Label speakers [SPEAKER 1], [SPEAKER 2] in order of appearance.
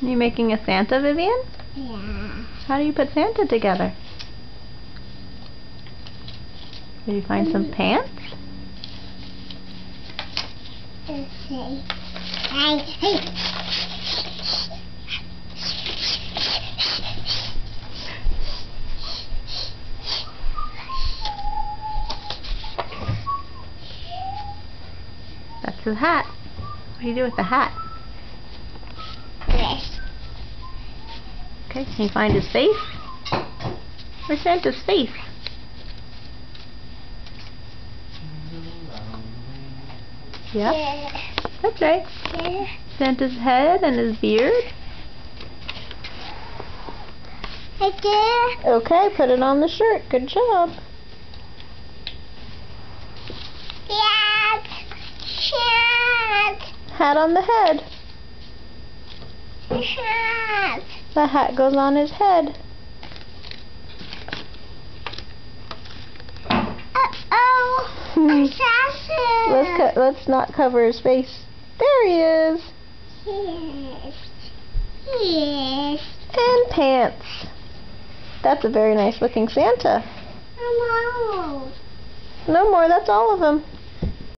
[SPEAKER 1] You making a Santa, Vivian?
[SPEAKER 2] Yeah.
[SPEAKER 1] How do you put Santa together? Did you find some pants?
[SPEAKER 2] Let's see.
[SPEAKER 1] That's his hat. What do you do with the hat?
[SPEAKER 2] This.
[SPEAKER 1] Okay, can you find his face? Where's Santa's face? Yep,
[SPEAKER 2] Yeah.
[SPEAKER 1] that's right.
[SPEAKER 2] Yeah.
[SPEAKER 1] Santa's head and his beard.
[SPEAKER 2] Right there.
[SPEAKER 1] Okay, put it on the shirt. Good job.
[SPEAKER 2] Cat. Cat.
[SPEAKER 1] Hat on the head.
[SPEAKER 2] Cat.
[SPEAKER 1] The hat goes on his head.
[SPEAKER 2] Uh-oh. Assassin.
[SPEAKER 1] Let's not cover his face. There he is.
[SPEAKER 2] Yes. Yes.
[SPEAKER 1] And pants. That's a very nice looking Santa.
[SPEAKER 2] Hello.
[SPEAKER 1] No more, that's all of them.